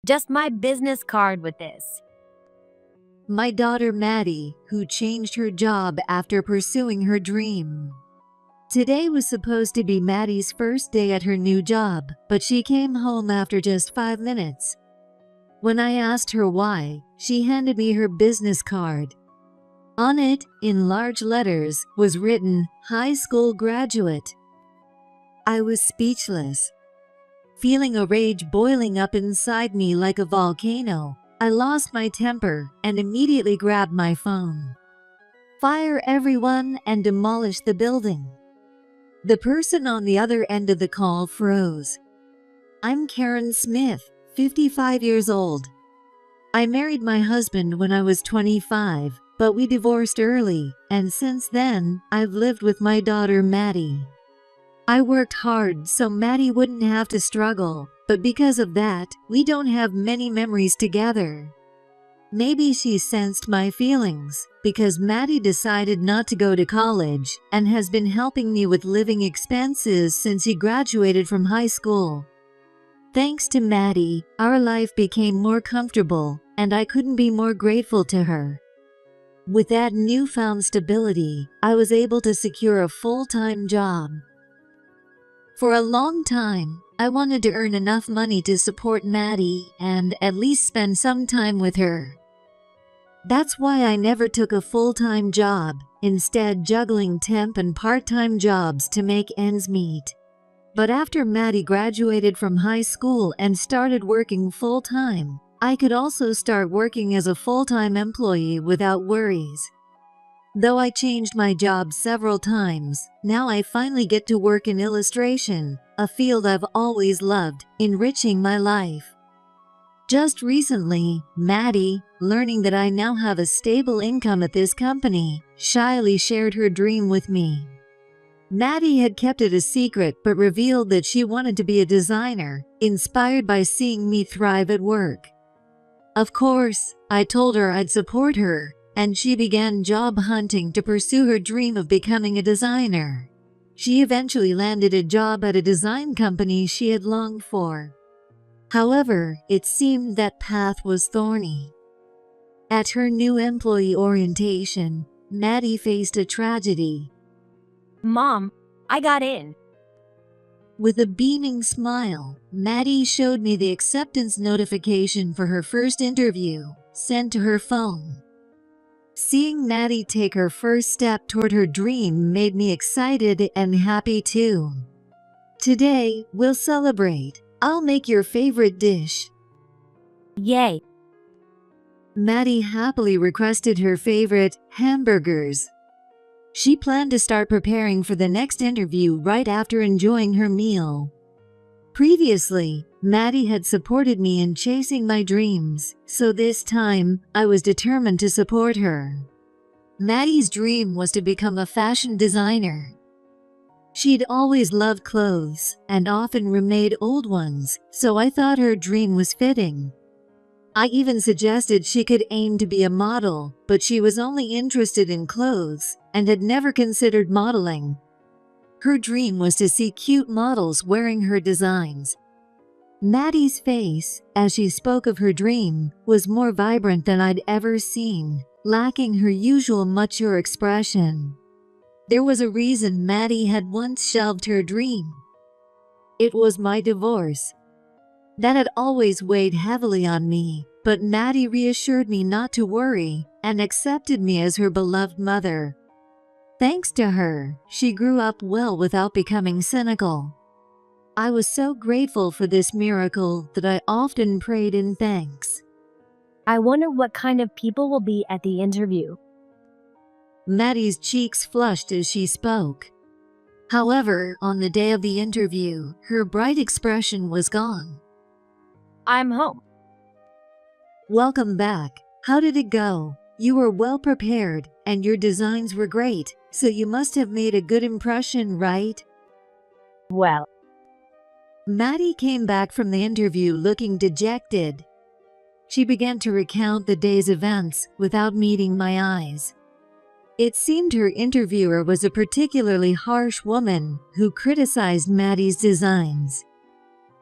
Just my business card with this. My daughter Maddie, who changed her job after pursuing her dream. Today was supposed to be Maddie's first day at her new job, but she came home after just 5 minutes. When I asked her why, she handed me her business card. On it, in large letters, was written, "High school graduate." I was speechless. Feeling a rage boiling up inside me like a volcano, I lost my temper and immediately grabbed my phone. Fire everyone and demolish the building. The person on the other end of the call froze. I'm Karen Smith, 55 years old. I married my husband when I was 25, but we divorced early, and since then, I've lived with my daughter Maddie. I worked hard so Maddie wouldn't have to struggle, but because of that, we don't have many memories together. Maybe she sensed my feelings, because Maddie decided not to go to college and has been helping me with living expenses since she graduated from high school. Thanks to Maddie, our life became more comfortable, and I couldn't be more grateful to her. With that newfound stability, I was able to secure a full-time job. For a long time, I wanted to earn enough money to support Maddie and at least spend some time with her. That's why I never took a full-time job, instead juggling temp and part-time jobs to make ends meet. But after Maddie graduated from high school and started working full-time, I could also start working as a full-time employee without worries. Though I changed my job several times, now I finally get to work in illustration, a field I've always loved, enriching my life. Just recently, Maddie, learning that I now have a stable income at this company, shyly shared her dream with me. Maddie had kept it a secret but revealed that she wanted to be a designer, inspired by seeing me thrive at work. Of course, I told her I'd support her, and she began job hunting to pursue her dream of becoming a designer. She eventually landed a job at a design company she had longed for. However, it seemed that path was thorny. At her new employee orientation, Maddie faced a tragedy. Mom, I got in. With a beaming smile, Maddie showed me the acceptance notification for her first interview, sent to her phone. Seeing Maddie take her first step toward her dream made me excited and happy too. Today, we'll celebrate. I'll make your favorite dish. Yay. Maddie happily requested her favorite, hamburgers. She planned to start preparing for the next interview right after enjoying her meal. Previously, Maddie had supported me in chasing my dreams, so this time, I was determined to support her. Maddie's dream was to become a fashion designer. She'd always loved clothes and often remade old ones, so I thought her dream was fitting. I even suggested she could aim to be a model, but she was only interested in clothes and had never considered modeling. Her dream was to see cute models wearing her designs. Maddie's face, as she spoke of her dream, was more vibrant than I'd ever seen, lacking her usual mature expression. There was a reason Maddie had once shelved her dream. It was my divorce. That had always weighed heavily on me, but Maddie reassured me not to worry and accepted me as her beloved mother. Thanks to her, she grew up well without becoming cynical. I was so grateful for this miracle that I often prayed in thanks. I wonder what kind of people will be at the interview. Maddie's cheeks flushed as she spoke. However, on the day of the interview, her bright expression was gone. I'm home. Welcome back. How did it go? You were well prepared, and your designs were great, so you must have made a good impression, right? Well, Maddie came back from the interview looking dejected. She began to recount the day's events without meeting my eyes. It seemed her interviewer was a particularly harsh woman who criticized Maddie's designs.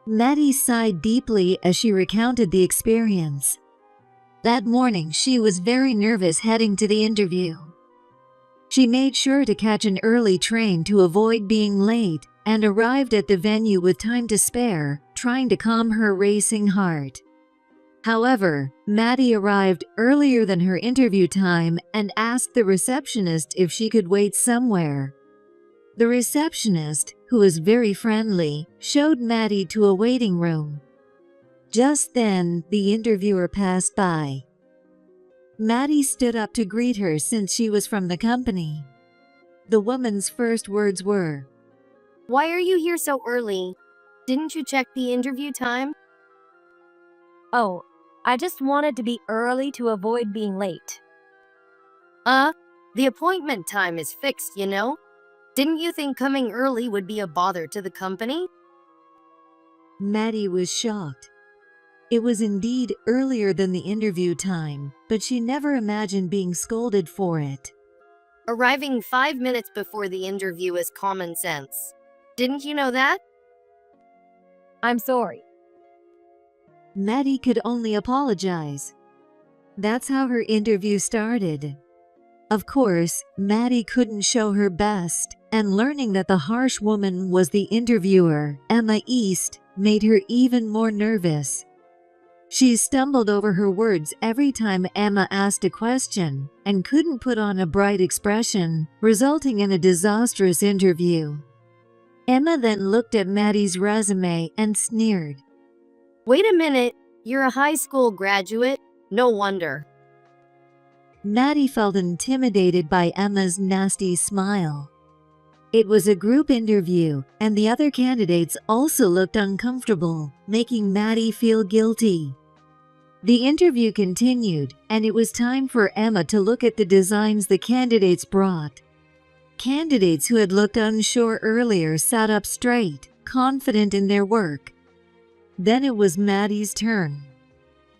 Maddie sighed deeply as she recounted the experience. That morning, she was very nervous heading to the interview. She made sure to catch an early train to avoid being late and arrived at the venue with time to spare, trying to calm her racing heart. However, Maddie arrived earlier than her interview time and asked the receptionist if she could wait somewhere. The receptionist, who was very friendly, showed Maddie to a waiting room. Just then, the interviewer passed by. Maddie stood up to greet her since she was from the company. The woman's first words were, Why are you here so early? Didn't you check the interview time? Oh, I just wanted to be early to avoid being late. The appointment time is fixed, you know? Didn't you think coming early would be a bother to the company? Maddie was shocked. It was indeed earlier than the interview time, but she never imagined being scolded for it. Arriving 5 minutes before the interview is common sense. Didn't you know that? I'm sorry. Maddie could only apologize. That's how her interview started. Of course, Maddie couldn't show her best, and learning that the harsh woman was the interviewer, Emma East, made her even more nervous. She stumbled over her words every time Emma asked a question and couldn't put on a bright expression, resulting in a disastrous interview. Emma then looked at Maddie's resume and sneered. Wait a minute, you're a high school graduate? No wonder. Maddie felt intimidated by Emma's nasty smile. It was a group interview, and the other candidates also looked uncomfortable, making Maddie feel guilty. The interview continued, and it was time for Emma to look at the designs the candidates brought. Candidates who had looked unsure earlier sat up straight, confident in their work. Then it was Maddie's turn.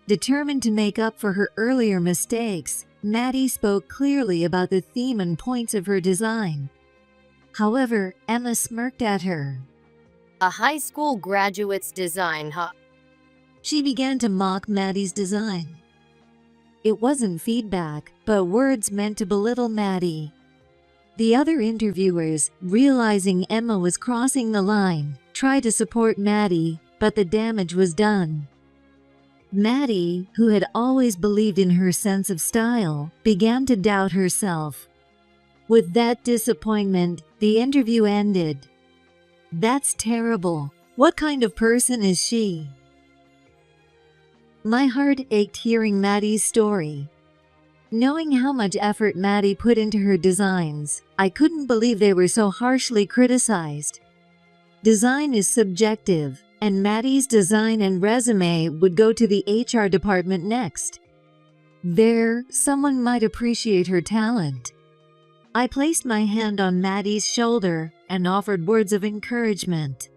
Determined to make up for her earlier mistakes, Maddie spoke clearly about the theme and points of her design. However, Emma smirked at her. A high school graduate's design, huh? She began to mock Maddie's design. It wasn't feedback, but words meant to belittle Maddie. The other interviewers, realizing Emma was crossing the line, tried to support Maddie, but the damage was done. Maddie, who had always believed in her sense of style, began to doubt herself. With that disappointment, the interview ended. That's terrible. What kind of person is she? My heart ached hearing Maddie's story. Knowing how much effort Maddie put into her designs, I couldn't believe they were so harshly criticized. Design is subjective, and Maddie's design and resume would go to the HR department next. There, someone might appreciate her talent. I placed my hand on Maddie's shoulder and offered words of encouragement.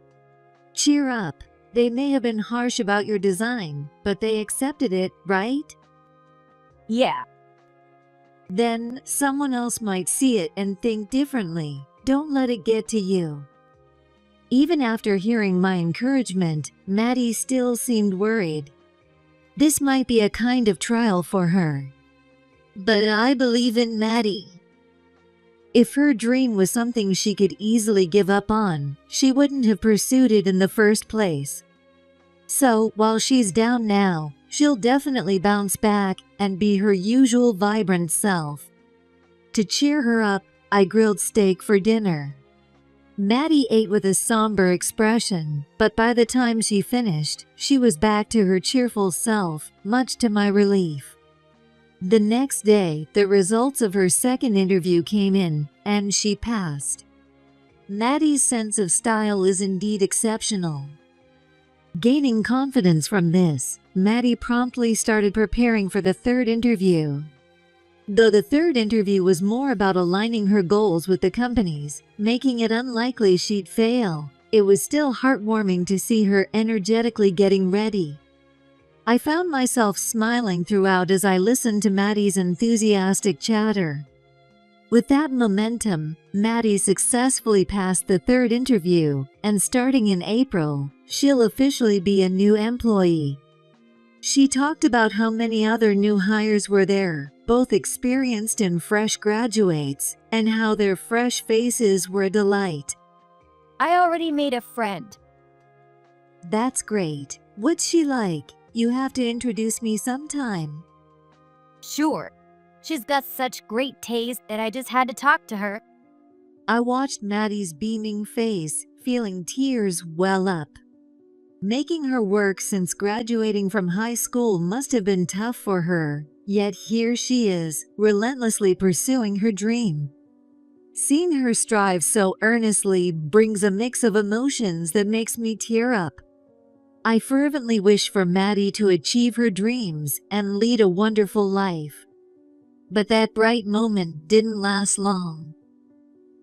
Cheer up. They may have been harsh about your design, but they accepted it, right? Yeah. Then someone else might see it and think differently. Don't let it get to you. Even after hearing my encouragement, Maddie still seemed worried. This might be a kind of trial for her. But I believe in Maddie. If her dream was something she could easily give up on, she wouldn't have pursued it in the first place. So, while she's down now, she'll definitely bounce back and be her usual vibrant self. To cheer her up, I grilled steak for dinner. Maddie ate with a somber expression, but by the time she finished, she was back to her cheerful self, much to my relief. The next day, the results of her second interview came in, and she passed. Maddie's sense of style is indeed exceptional. Gaining confidence from this, Maddie promptly started preparing for the third interview. Though the third interview was more about aligning her goals with the company's, making it unlikely she'd fail, it was still heartwarming to see her energetically getting ready. I found myself smiling throughout as I listened to Maddie's enthusiastic chatter. With that momentum, Maddie successfully passed the third interview, and starting in April, she'll officially be a new employee. She talked about how many other new hires were there, both experienced and fresh graduates, and how their fresh faces were a delight. I already made a friend. That's great. What's she like? You have to introduce me sometime. Sure. She's got such great taste that I just had to talk to her. I watched Maddie's beaming face, feeling tears well up. Making her work since graduating from high school must have been tough for her, yet here she is, relentlessly pursuing her dream. Seeing her strive so earnestly brings a mix of emotions that makes me tear up. I fervently wish for Maddie to achieve her dreams and lead a wonderful life. But that bright moment didn't last long.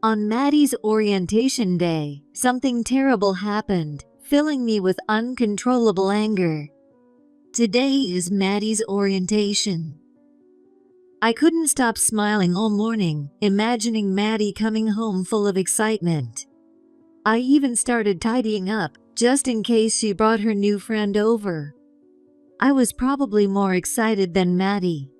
On Maddie's orientation day, something terrible happened, filling me with uncontrollable anger. Today is Maddie's orientation. I couldn't stop smiling all morning, imagining Maddie coming home full of excitement. I even started tidying up, just in case she brought her new friend over. I was probably more excited than Maddie.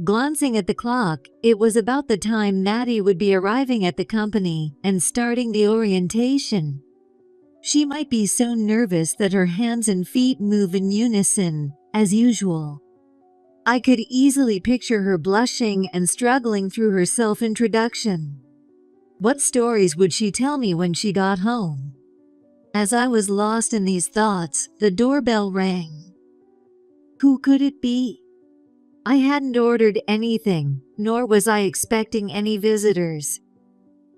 Glancing at the clock, it was about the time Maddie would be arriving at the company and starting the orientation. She might be so nervous that her hands and feet move in unison, as usual. I could easily picture her blushing and struggling through her self-introduction. What stories would she tell me when she got home? As I was lost in these thoughts, the doorbell rang. Who could it be? I hadn't ordered anything, nor was I expecting any visitors.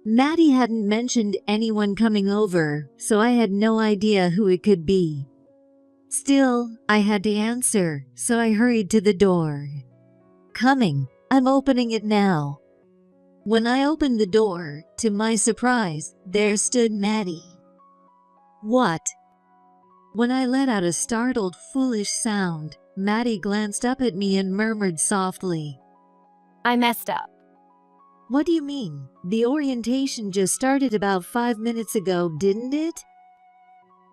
Maddie hadn't mentioned anyone coming over, so I had no idea who it could be. Still, I had to answer, so I hurried to the door. Coming, I'm opening it now. When I opened the door, to my surprise, there stood Maddie. What? When I let out a startled, foolish sound, Maddie glanced up at me and murmured softly, I messed up. What do you mean? The orientation just started about 5 minutes ago, didn't it?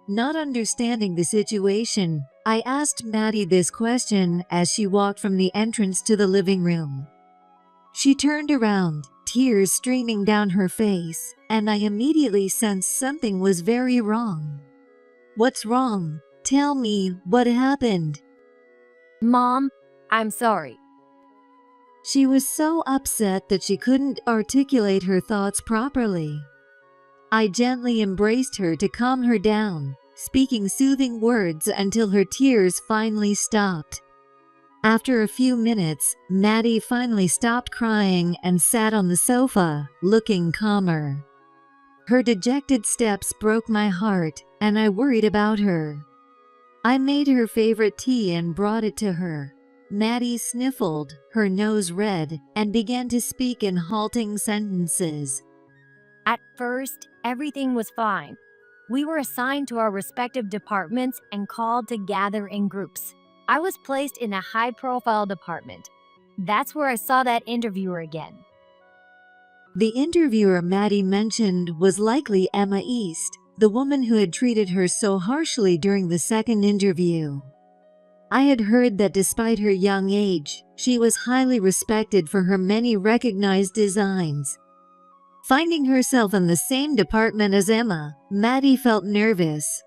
Not understanding the situation, I asked Maddie this question as she walked from the entrance to the living room. She turned around, tears streaming down her face, and I immediately sensed something was very wrong. What's wrong? Tell me, what happened? Mom, I'm sorry. She was so upset that she couldn't articulate her thoughts properly. I gently embraced her to calm her down, speaking soothing words until her tears finally stopped. After a few minutes, Maddie finally stopped crying and sat on the sofa, looking calmer. Her dejected steps broke my heart, and I worried about her. I made her favorite tea and brought it to her. Maddie sniffled, her nose red, and began to speak in halting sentences. At first, everything was fine. We were assigned to our respective departments and called to gather in groups. I was placed in a high-profile department. That's where I saw that interviewer again. The interviewer Maddie mentioned was likely Emma East, the woman who had treated her so harshly during the second interview. I had heard that despite her young age, she was highly respected for her many recognized designs. Finding herself in the same department as Emma, Maddie felt nervous.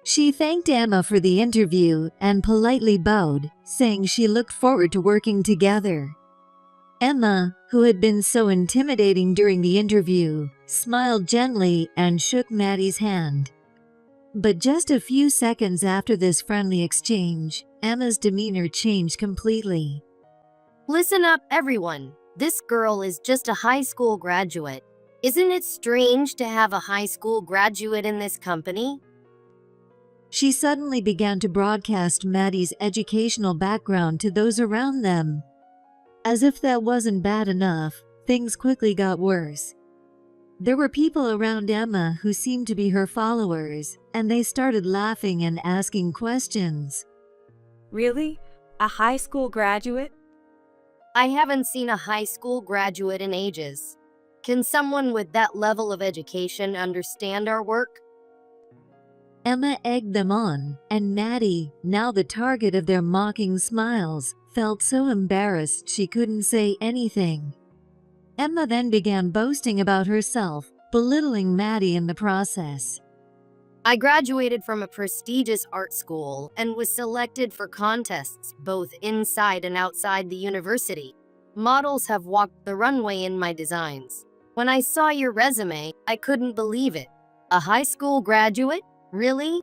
She thanked Emma for the interview and politely bowed, saying she looked forward to working together. Emma, who had been so intimidating during the interview, smiled gently and shook Maddie's hand. But just a few seconds after this friendly exchange, Emma's demeanor changed completely. Listen up, everyone. This girl is just a high school graduate. Isn't it strange to have a high school graduate in this company? She suddenly began to broadcast Maddie's educational background to those around them. As if that wasn't bad enough, things quickly got worse. There were people around Emma who seemed to be her followers, and they started laughing and asking questions. Really? A high school graduate? I haven't seen a high school graduate in ages. Can someone with that level of education understand our work? Emma egged them on, and Maddie, now the target of their mocking smiles, felt so embarrassed she couldn't say anything. Emma then began boasting about herself, belittling Maddie in the process. I graduated from a prestigious art school and was selected for contests both inside and outside the university. Models have walked the runway in my designs. When I saw your resume, I couldn't believe it. A high school graduate? Really?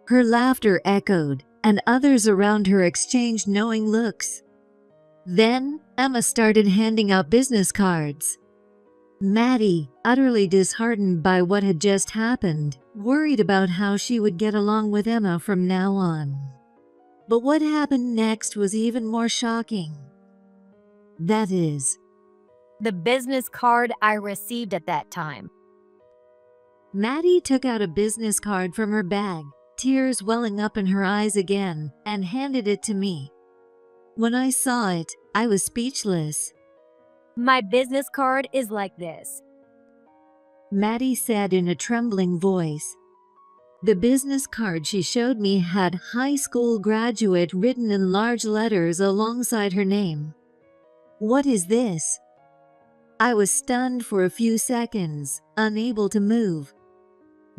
Her laughter echoed, and others around her exchanged knowing looks. Then, Emma started handing out business cards. Maddie, utterly disheartened by what had just happened, worried about how she would get along with Emma from now on. But what happened next was even more shocking. That is, The business card I received at that time. Maddie took out a business card from her bag, tears welling up in her eyes again, and handed it to me. When I saw it, I was speechless. My business card is like this. Maddie said in a trembling voice. The business card she showed me had high school graduate written in large letters alongside her name. What is this? I was stunned for a few seconds, unable to move.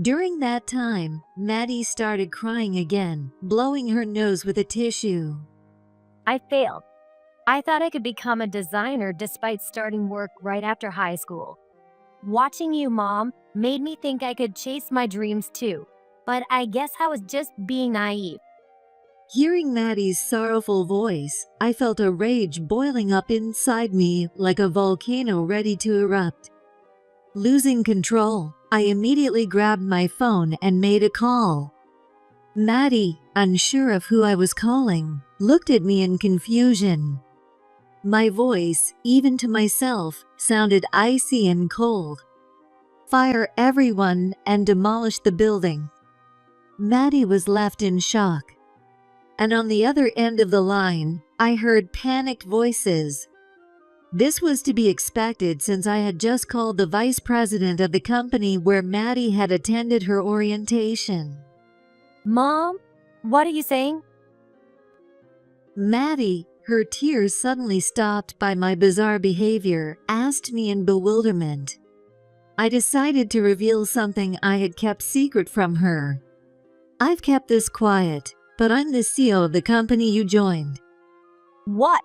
During that time, Maddie started crying again, blowing her nose with a tissue. I failed. I thought I could become a designer despite starting work right after high school. Watching you, Mom, made me think I could chase my dreams too, but I guess I was just being naive. Hearing Maddie's sorrowful voice, I felt a rage boiling up inside me like a volcano ready to erupt. Losing control, I immediately grabbed my phone and made a call. Maddie, unsure of who I was calling, looked at me in confusion. My voice, even to myself, sounded icy and cold. Fire everyone and demolish the building. Maddie was left in shock. And on the other end of the line, I heard panicked voices. This was to be expected since I had just called the vice president of the company where Maddie had attended her orientation. Mom, what are you saying? Maddie, her tears suddenly stopped by my bizarre behavior, asked me in bewilderment. I decided to reveal something I had kept secret from her. I've kept this quiet, but I'm the CEO of the company you joined. What?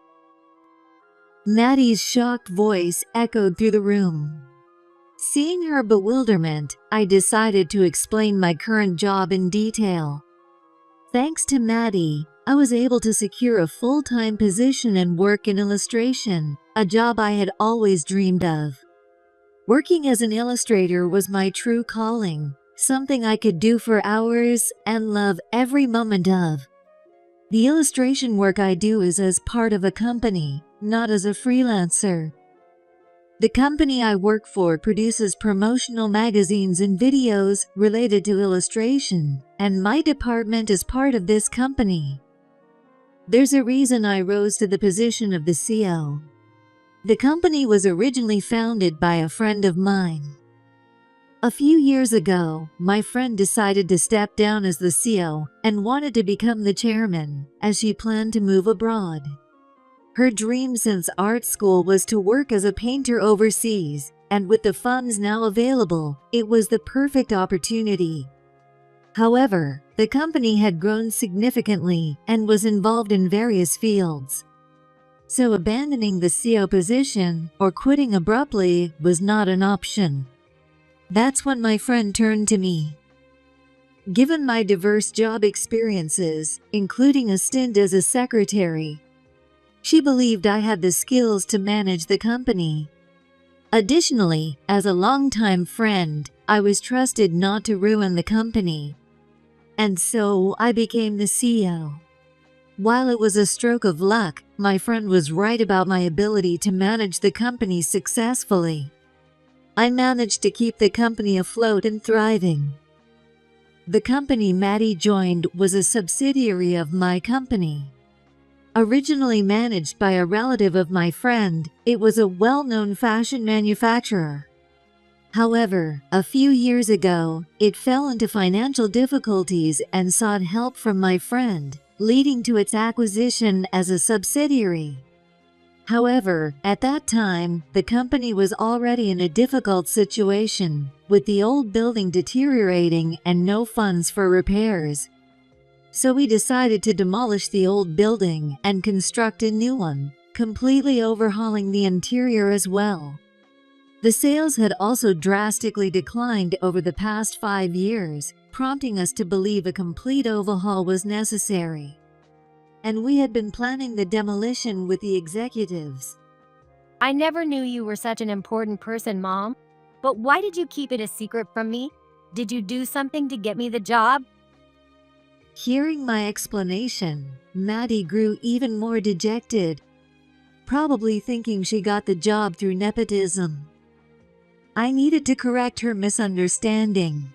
Maddie's shocked voice echoed through the room. Seeing her bewilderment, I decided to explain my current job in detail. Thanks to Maddie, I was able to secure a full-time position and work in illustration, a job I had always dreamed of. Working as an illustrator was my true calling, something I could do for hours and love every moment of. The illustration work I do is as part of a company, not as a freelancer. The company I work for produces promotional magazines and videos related to illustration, and my department is part of this company. There's a reason I rose to the position of the CEO. The company was originally founded by a friend of mine. A few years ago, my friend decided to step down as the CEO and wanted to become the chairman, as she planned to move abroad. Her dream since art school was to work as a painter overseas, and with the funds now available, it was the perfect opportunity. However, the company had grown significantly and was involved in various fields. So abandoning the CEO position or quitting abruptly was not an option. That's when my friend turned to me. Given my diverse job experiences, including a stint as a secretary, she believed I had the skills to manage the company. Additionally, as a longtime friend, I was trusted not to ruin the company. And so I became the CEO. While it was a stroke of luck, my friend was right about my ability to manage the company successfully. I managed to keep the company afloat and thriving. The company Maddie joined was a subsidiary of my company. Originally managed by a relative of my friend, it was a well-known fashion manufacturer. However, a few years ago, it fell into financial difficulties and sought help from my friend, leading to its acquisition as a subsidiary. However, at that time, the company was already in a difficult situation, with the old building deteriorating and no funds for repairs. So we decided to demolish the old building and construct a new one, completely overhauling the interior as well. The sales had also drastically declined over the past 5 years, prompting us to believe a complete overhaul was necessary. And we had been planning the demolition with the executives. I never knew you were such an important person, Mom. But why did you keep it a secret from me? Did you do something to get me the job? Hearing my explanation, Maddie grew even more dejected, probably thinking she got the job through nepotism. I needed to correct her misunderstanding.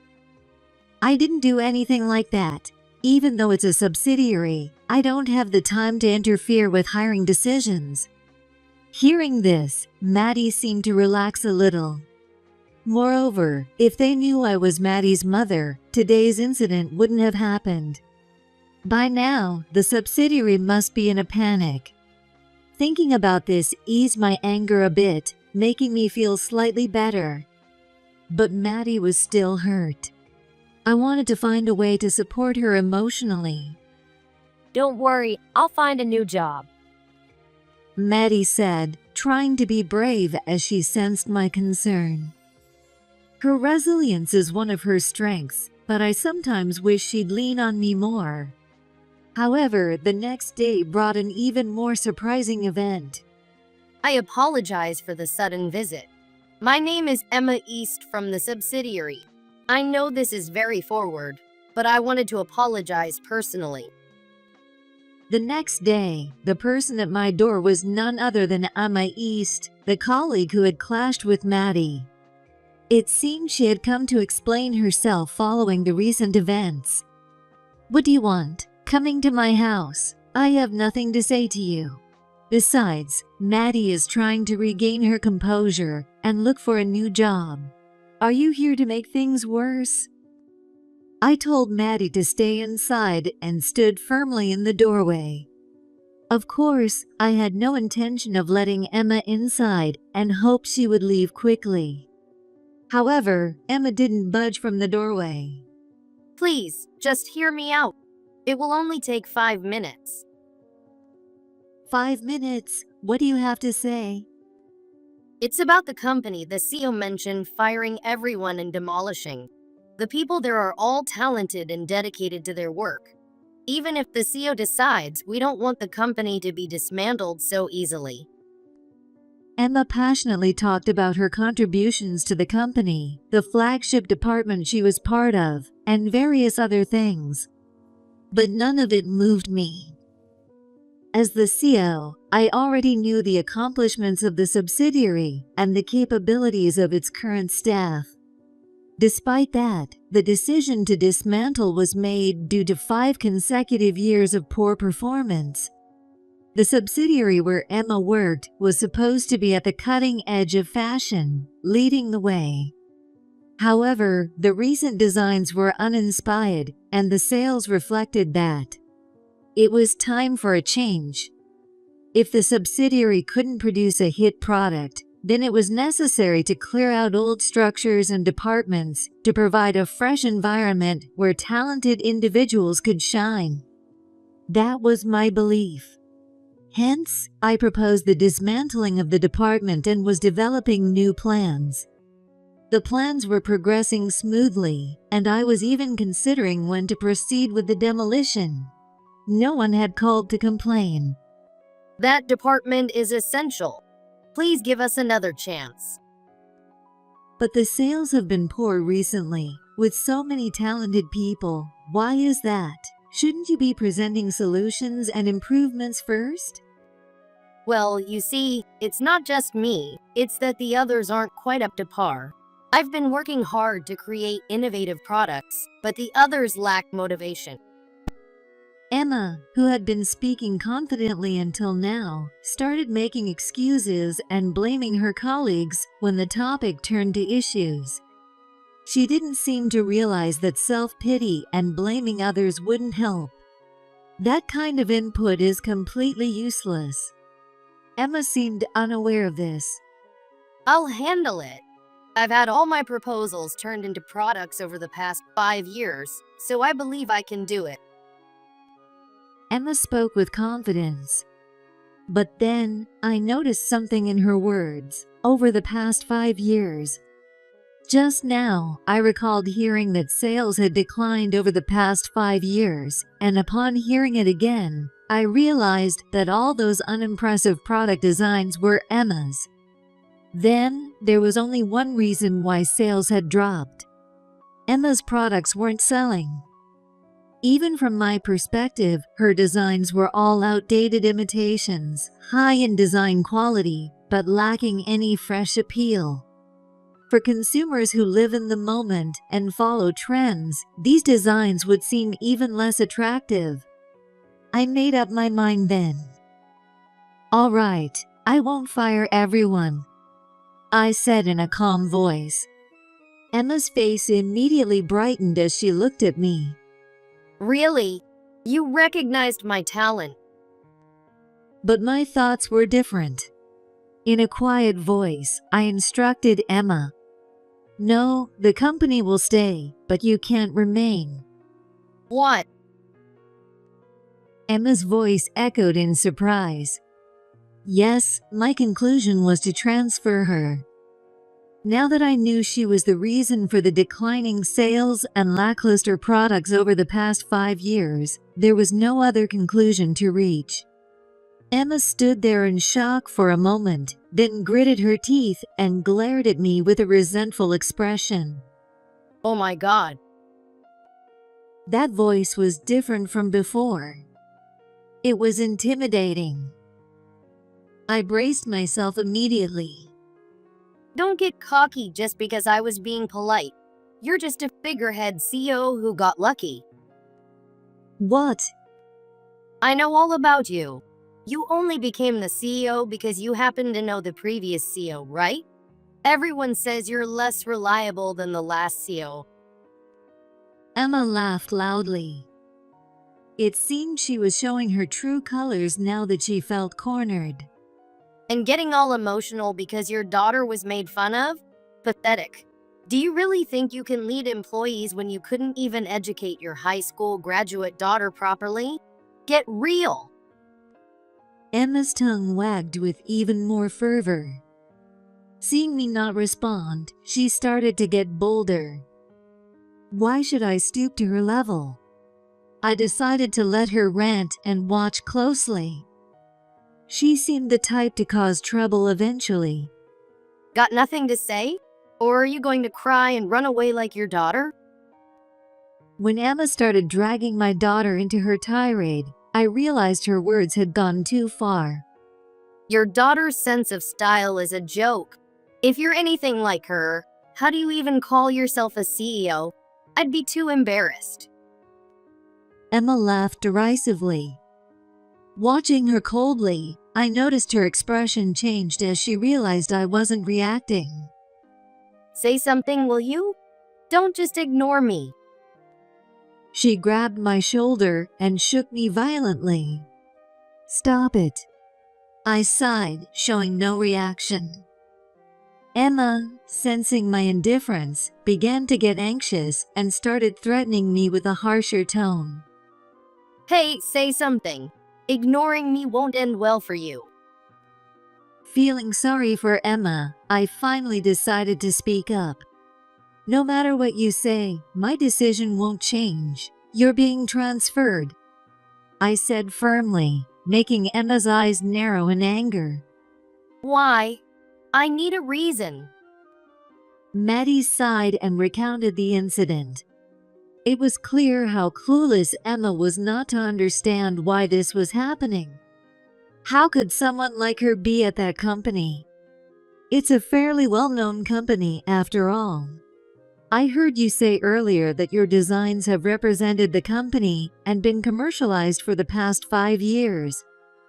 I didn't do anything like that. Even though it's a subsidiary, I don't have the time to interfere with hiring decisions. Hearing this, Maddie seemed to relax a little. Moreover, if they knew I was Maddie's mother, today's incident wouldn't have happened. By now, the subsidiary must be in a panic. Thinking about this eased my anger a bit, making me feel slightly better. But Maddie was still hurt. I wanted to find a way to support her emotionally. Don't worry, I'll find a new job. Maddie said, trying to be brave as she sensed my concern. Her resilience is one of her strengths, but I sometimes wish she'd lean on me more. However, the next day brought an even more surprising event. I apologize for the sudden visit. My name is Emma East from the subsidiary. I know this is very forward, but I wanted to apologize personally. The next day, the person at my door was none other than Emma East, the colleague who had clashed with Maddie. It seemed she had come to explain herself following the recent events. "What do you want? Coming to my house? I have nothing to say to you. Besides, Maddie is trying to regain her composure and look for a new job. Are you here to make things worse?" I told Maddie to stay inside and stood firmly in the doorway. Of course, I had no intention of letting Emma inside and hoped she would leave quickly. However, Emma didn't budge from the doorway. Please, just hear me out. It will only take 5 minutes. 5 minutes? What do you have to say? It's about the company the CEO mentioned firing everyone and demolishing. The people there are all talented and dedicated to their work. Even if the CEO decides, we don't want the company to be dismantled so easily. Emma passionately talked about her contributions to the company, the flagship department she was part of, and various other things. But none of it moved me. As the CEO, I already knew the accomplishments of the subsidiary and the capabilities of its current staff. Despite that, the decision to dismantle was made due to 5 consecutive years of poor performance. The subsidiary where Emma worked was supposed to be at the cutting edge of fashion, leading the way. However, the recent designs were uninspired, and the sales reflected that. It was time for a change. If the subsidiary couldn't produce a hit product, then it was necessary to clear out old structures and departments to provide a fresh environment where talented individuals could shine. That was my belief. Hence, I proposed the dismantling of the department and was developing new plans. The plans were progressing smoothly, and I was even considering when to proceed with the demolition. No one had called to complain. That department is essential. Please give us another chance. But the sales have been poor recently, with so many talented people. Why is that? Shouldn't you be presenting solutions and improvements first? Well, you see, it's not just me, it's that the others aren't quite up to par. I've been working hard to create innovative products, but the others lack motivation. Emma, who had been speaking confidently until now, started making excuses and blaming her colleagues when the topic turned to issues. She didn't seem to realize that self-pity and blaming others wouldn't help. That kind of input is completely useless. Emma seemed unaware of this. I'll handle it. I've had all my proposals turned into products over the past 5 years, so I believe I can do it. Emma spoke with confidence. But then, I noticed something in her words. Over the past 5 years. Just now, I recalled hearing that sales had declined over the past 5 years, and upon hearing it again, I realized that all those unimpressive product designs were Emma's. Then, there was only one reason why sales had dropped. Emma's products weren't selling. Even from my perspective, her designs were all outdated imitations, high in design quality, but lacking any fresh appeal. For consumers who live in the moment and follow trends, these designs would seem even less attractive. I made up my mind then. All right, I won't fire everyone, I said in a calm voice. Emma's face immediately brightened as she looked at me. Really? You recognized my talent. But my thoughts were different. In a quiet voice, I instructed Emma. No, the company will stay, but you can't remain. What? Emma's voice echoed in surprise. Yes, my conclusion was to transfer her. Now that I knew she was the reason for the declining sales and lackluster products over the past 5 years, there was no other conclusion to reach. Emma stood there in shock for a moment, then gritted her teeth and glared at me with a resentful expression. Oh my God. That voice was different from before. It was intimidating. I braced myself immediately. Don't get cocky just because I was being polite. You're just a figurehead CEO who got lucky. What? I know all about you. You only became the CEO because you happen to know the previous CEO, right? Everyone says you're less reliable than the last CEO. Emma laughed loudly. It seemed she was showing her true colors now that she felt cornered. And getting all emotional because your daughter was made fun of? Pathetic. Do you really think you can lead employees when you couldn't even educate your high school graduate daughter properly? Get real. Emma's tongue wagged with even more fervor. Seeing me not respond, she started to get bolder. Why should I stoop to her level? I decided to let her rant and watch closely. She seemed the type to cause trouble eventually. Got nothing to say? Or are you going to cry and run away like your daughter? When Emma started dragging my daughter into her tirade, I realized her words had gone too far. Your daughter's sense of style is a joke. If you're anything like her, how do you even call yourself a CEO? I'd be too embarrassed. Emma laughed derisively. Watching her coldly, I noticed her expression changed as she realized I wasn't reacting. Say something, will you? Don't just ignore me. She grabbed my shoulder and shook me violently. Stop it. I sighed, showing no reaction. Emma, sensing my indifference, began to get anxious and started threatening me with a harsher tone. Hey, say something. Ignoring me won't end well for you. Feeling sorry for Emma, I finally decided to speak up. No matter what you say, my decision won't change. You're being transferred, I said firmly, making Emma's eyes narrow in anger. Why? I need a reason. Maddie sighed and recounted the incident. It was clear how clueless Emma was not to understand why this was happening. How could someone like her be at that company? It's a fairly well-known company after all. I heard you say earlier that your designs have represented the company and been commercialized for the past 5 years.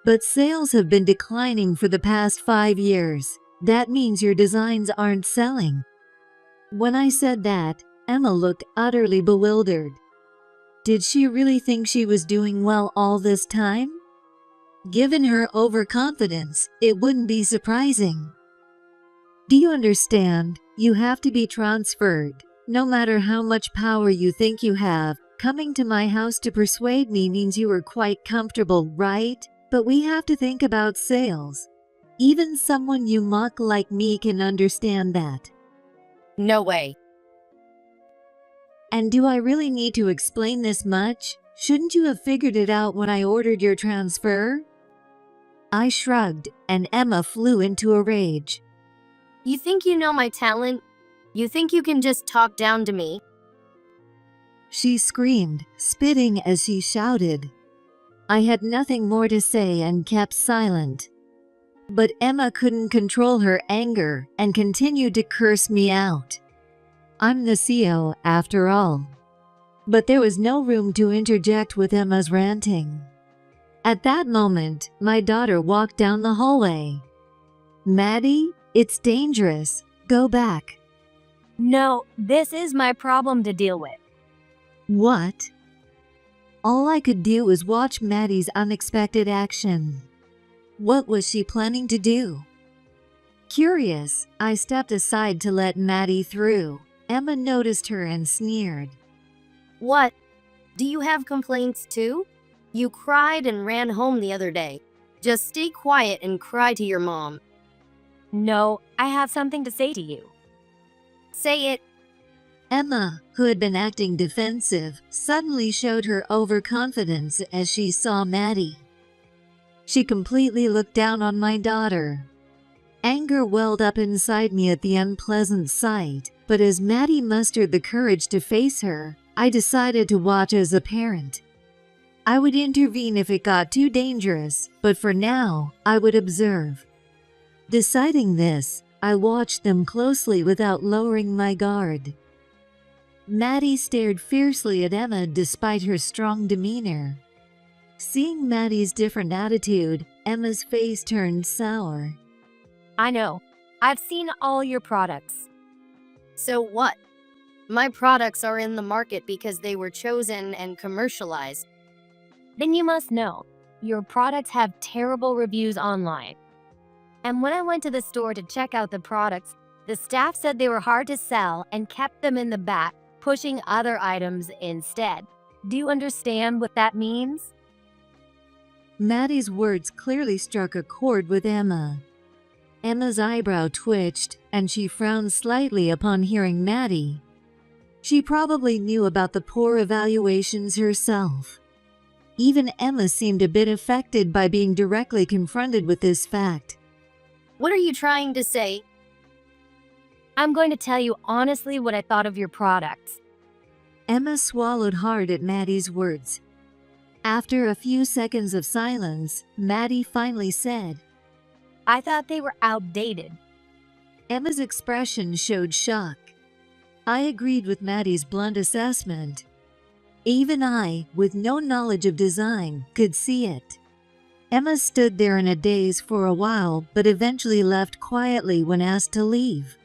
But sales have been declining for the past 5 years. That means your designs aren't selling. When I said that, Emma looked utterly bewildered. Did she really think she was doing well all this time? Given her overconfidence, it wouldn't be surprising. Do you understand? You have to be transferred. No matter how much power you think you have, coming to my house to persuade me means you are quite comfortable, right? But we have to think about sales. Even someone you mock like me can understand that. No way. And do I really need to explain this much? Shouldn't you have figured it out when I ordered your transfer? I shrugged, and Emma flew into a rage. You think you know my talent? You think you can just talk down to me? She screamed, spitting as she shouted. I had nothing more to say and kept silent. But Emma couldn't control her anger and continued to curse me out. I'm the CEO, after all. But there was no room to interject with Emma's ranting. At that moment, my daughter walked down the hallway. Maddie, it's dangerous. Go back. No, this is my problem to deal with. What? All I could do was watch Maddie's unexpected action. What was she planning to do? Curious, I stepped aside to let Maddie through. Emma noticed her and sneered. What? Do you have complaints too? You cried and ran home the other day. Just stay quiet and cry to your mom. No, I have something to say to you. Say it. Emma, who had been acting defensive, suddenly showed her overconfidence as she saw Maddie. She completely looked down on my daughter. Anger welled up inside me at the unpleasant sight, but as Maddie mustered the courage to face her, I decided to watch as a parent. I would intervene if it got too dangerous, but for now, I would observe. Deciding this, I watched them closely without lowering my guard. Maddie stared fiercely at Emma despite her strong demeanor. Seeing Maddie's different attitude, Emma's face turned sour. I know. I've seen all your products. So what? My products are in the market because they were chosen and commercialized. Then you must know, your products have terrible reviews online. And when I went to the store to check out the products, the staff said they were hard to sell and kept them in the back, pushing other items instead. Do you understand what that means? Maddie's words clearly struck a chord with Emma. Emma's eyebrow twitched, and she frowned slightly upon hearing Maddie. She probably knew about the poor evaluations herself. Even Emma seemed a bit affected by being directly confronted with this fact. What are you trying to say? I'm going to tell you honestly what I thought of your products. Emma swallowed hard at Maddie's words. After a few seconds of silence, Maddie finally said, I thought they were outdated. Emma's expression showed shock. I agreed with Maddie's blunt assessment. Even I, with no knowledge of design, could see it. Emma stood there in a daze for a while, but eventually left quietly when asked to leave.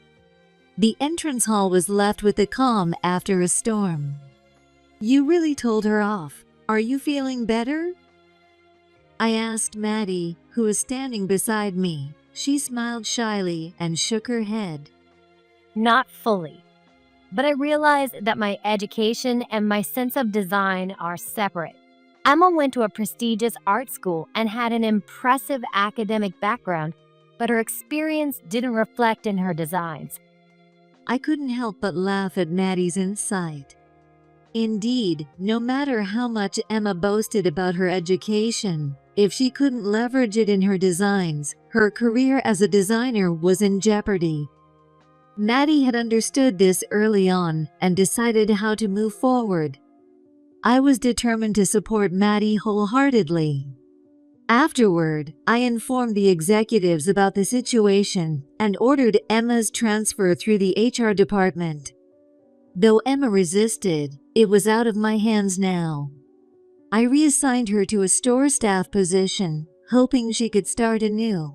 The entrance hall was left with a calm after a storm. You really told her off. Are you feeling better? I asked Maddie, who was standing beside me. She smiled shyly and shook her head. Not fully. But I realized that my education and my sense of design are separate. Emma went to a prestigious art school and had an impressive academic background, but her experience didn't reflect in her designs. I couldn't help but laugh at Maddie's insight. Indeed, no matter how much Emma boasted about her education, if she couldn't leverage it in her designs, her career as a designer was in jeopardy. Maddie had understood this early on and decided how to move forward. I was determined to support Maddie wholeheartedly. Afterward, I informed the executives about the situation and ordered Emma's transfer through the HR department. Though Emma resisted, it was out of my hands now. I reassigned her to a store staff position, hoping she could start anew.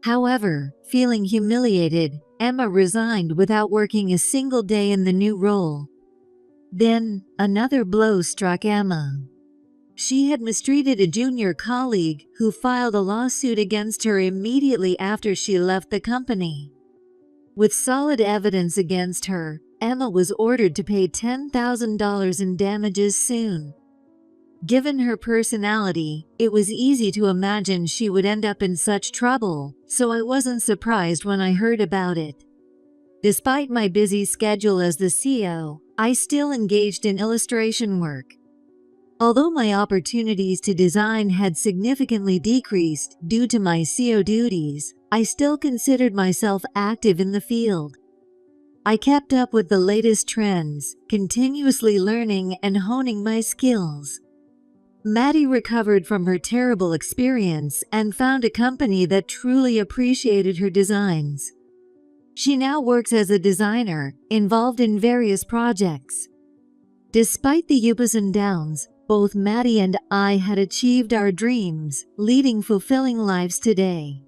However, feeling humiliated, Emma resigned without working a single day in the new role. Then, another blow struck Emma. She had mistreated a junior colleague who filed a lawsuit against her immediately after she left the company. With solid evidence against her, Emma was ordered to pay $10,000 in damages soon. Given her personality, it was easy to imagine she would end up in such trouble, so I wasn't surprised when I heard about it. Despite my busy schedule as the CEO, I still engaged in illustration work. Although my opportunities to design had significantly decreased due to my CEO duties, I still considered myself active in the field. I kept up with the latest trends, continuously learning and honing my skills. Maddie recovered from her terrible experience and found a company that truly appreciated her designs. She now works as a designer, involved in various projects. Despite the ups and downs, both Maddie and I had achieved our dreams, leading fulfilling lives today.